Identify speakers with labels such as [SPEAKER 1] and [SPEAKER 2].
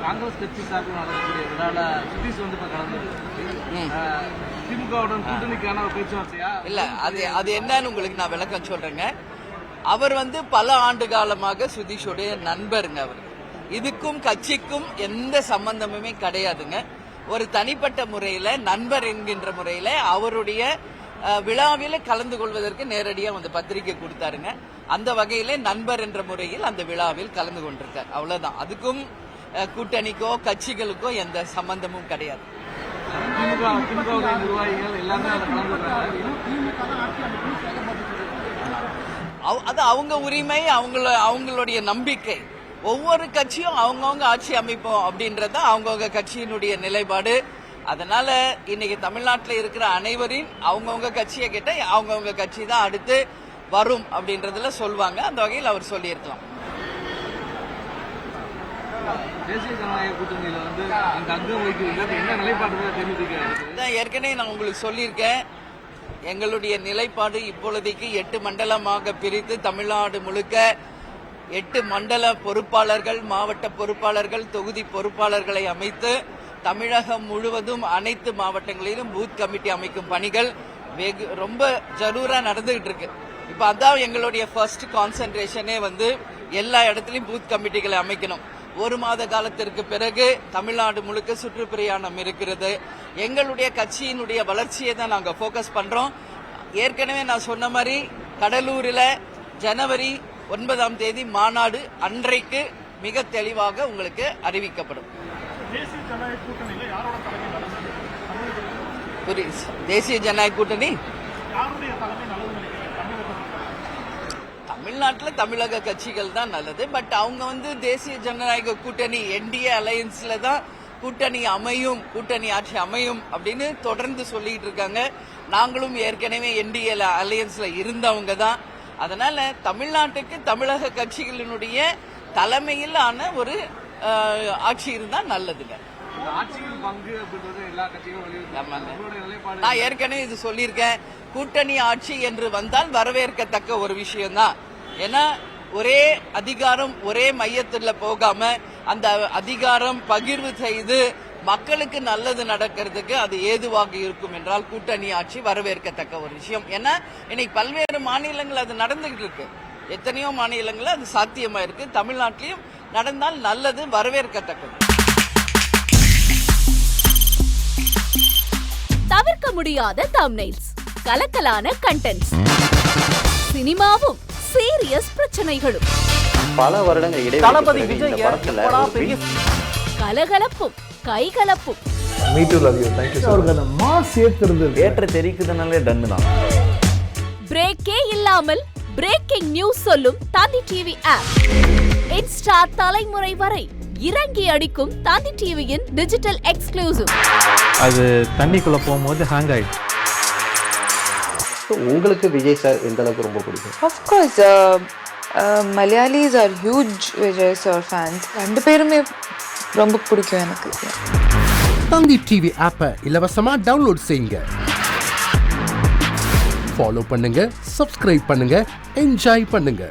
[SPEAKER 1] காங்கிரஸ் கட்சி சார்பில் நடக்கக்கூடிய விழால சுதீஷ் வந்து இப்ப கலந்து திமுகவுடன் கூட்டணிக்கான ஒரு பேச்சுவார்த்தையா
[SPEAKER 2] இல்ல, அது என்னன்னு உங்களுக்கு நான் விளக்கம் சொல்றேங்க. அவர் வந்து பல ஆண்டு காலமாக சுதீஷோடைய நண்பருங்க. அவர் இதுக்கும் கட்சிக்கும் எந்த சம்பந்தமுமே கிடையாதுங்க. ஒரு தனிப்பட்ட முறையில நண்பர் என்கின்ற முறையில அவருடைய விழாவில் கலந்து கொள்வதற்கு நேரடியாக வந்து பத்திரிகை கொடுத்தாருங்க. அந்த வகையில நண்பர் என்ற முறையில் அந்த விழாவில் கலந்து கொண்டிருக்கார். அவ்வளவுதான். அதுக்கும் கூட்டணிக்கோ கட்சிகளுக்கோ எந்த சம்பந்தமும் கிடையாது. அது அவங்க உரிமை, அவங்களுடைய நம்பிக்கை. ஒவ்வொரு கட்சியும் அவங்கவுங்க ஆட்சி அமைப்போம் அப்படின்றத அவங்கவுங்க கட்சியினுடைய நிலைப்பாடு. அதனால இன்னைக்கு தமிழ்நாட்டில் இருக்கிற அனைவரின் அவங்கவுங்க கட்சியை கேட்ட அவங்கவுங்க கட்சி தான் அடுத்து வரும் அப்படின்றதுல சொல்லுவாங்க. அந்த வகையில் அவர் சொல்லியிருக்கலாம்.
[SPEAKER 1] தேசிய ஜனநாயக கூட்டணியில வந்து அந்த அங்கம் வைக்கிறீங்க, என்ன நிலைப்பாடு தெரிவிக்க?
[SPEAKER 2] ஏற்கனவே நான் உங்களுக்கு சொல்லியிருக்கேன். எங்களுடைய நிலைப்பாடு இப்பொழுதைக்கு 8 மண்டலமாக பிரித்து தமிழ்நாடு முழுக்க 8 மண்டல பொறுப்பாளர்கள், மாவட்ட பொறுப்பாளர்கள், தொகுதி பொறுப்பாளர்களை அமைத்து தமிழகம் முழுவதும் அனைத்து மாவட்டங்களிலும் பூத் கமிட்டி அமைக்கும் பணிகள் ரொம்ப ஜரூரா நடந்துகிட்டு இருக்கு. இப்ப அதான் எங்களுடைய ஃபர்ஸ்ட் கான்சென்ட்ரேஷனே வந்து எல்லா இடத்துலயும் பூத் கமிட்டிகளை அமைக்கணும். 1 மாத காலத்திற்கு பிறகு தமிழ்நாடு முழுக்க சுற்றுப்பிரயாணம் இருக்கிறது. எங்களுடைய கட்சியினுடைய வளர்ச்சியை தான் நாங்க போக்கஸ் பண்றோம். ஏற்கனவே நான் சொன்ன மாதிரி கடலூரில் ஜனவரி 9ஆம் தேதி மாநாடு அன்றைக்கு மிக தெளிவாக உங்களுக்கு அறிவிக்கப்படும். தேசிய ஜனநாயக கூட்டணி தமிழ்நாட்டில் தமிழக கட்சிகள் தான் நல்லது. பட் அவங்க வந்து தேசிய ஜனநாயக கூட்டணி என்டிஏ அலையன்ஸ்ல தான் கூட்டணி அமையும், கூட்டணி ஆட்சி அமையும் அப்படின்னு தொடர்ந்து சொல்லிட்டு இருக்காங்க. நாங்களும் ஏற்கனவே என்டிஏ அலையன்ஸ்ல இருந்தவங்க தான். அதனால தமிழ்நாட்டுக்கு தமிழக கட்சிகளினுடைய தலைமையிலான ஒரு ஆட்சி இருந்தா நல்லதுங்க. நான் ஏற்கனவே இது சொல்லியிருக்கேன். கூட்டணி ஆட்சி என்று வந்தால் வரவேற்கத்தக்க ஒரு விஷயம்தான். ஏன்னா ஒரே அதிகாரம் ஒரே மையத்தில் போகாம அந்த அதிகாரம் பகிர்வு செய்து மக்களுக்கு நல்லது நடக்கிறதுக்கு அது ஏதுவாக இருக்கும் என்றால் கூட்டணி ஆட்சி வரவேற்கத்தக்க ஒரு விஷயம். ஏன்னா இன்னைக்கு பல்வேறு மாநிலங்கள் அது நடந்துகிட்டு இருக்கு. எத்தனையோ மாநிலங்கள் அது சாத்தியமா இருக்கு. தமிழ்நாட்டிலையும் நடந்தால் நல்லது, வரவேற்கத்தக்கது.
[SPEAKER 3] தவிர்க்க முடியாத தம்ப்நெயில்ஸ், கலக்கலான கண்டென்ட்ஸ், சினிமாவும் சீரியஸ் பிரச்சனைகளும்,
[SPEAKER 4] பல வருடங்கள்
[SPEAKER 5] தளபதி விஜய்
[SPEAKER 3] கலகலப்பும் கைகலப்பும்,
[SPEAKER 4] ஏற்ற தெரிக்குதுனாலே டன்னு தான்.
[SPEAKER 3] பிரேக்கே இல்லாமல் பிரேக்கிங் நியூஸ் சொல்லும் தந்தி டிவி ஆப். இன்ஸ்டா தலைமுறை வரை இறங்கி அடிக்கும் தந்தி டிவியின் டிஜிட்டல் எக்ஸ்க்ளூசிவ்.
[SPEAKER 5] அது தண்ணிக்குள்ள போகும்போது ஹேங் ஆயிடுச்சு.
[SPEAKER 4] உங்களுக்கு விஜய் சார் எந்த அளவுக்கு ரொம்ப பிடிக்கும்?
[SPEAKER 6] Of course, Malayalis are huge Vijay sir fans. ரெண்டு பேருமே ரொம்ப பிடிக்கும் எனக்கு.
[SPEAKER 7] தந்தி டிவி ஆப்பை இலவசமா டவுன்லோட் செய்யுங்க. ஃபாலோ பண்ணுங்க, சப்ஸ்கிரைப் பண்ணுங்க, என்ஜாய் பண்ணுங்க.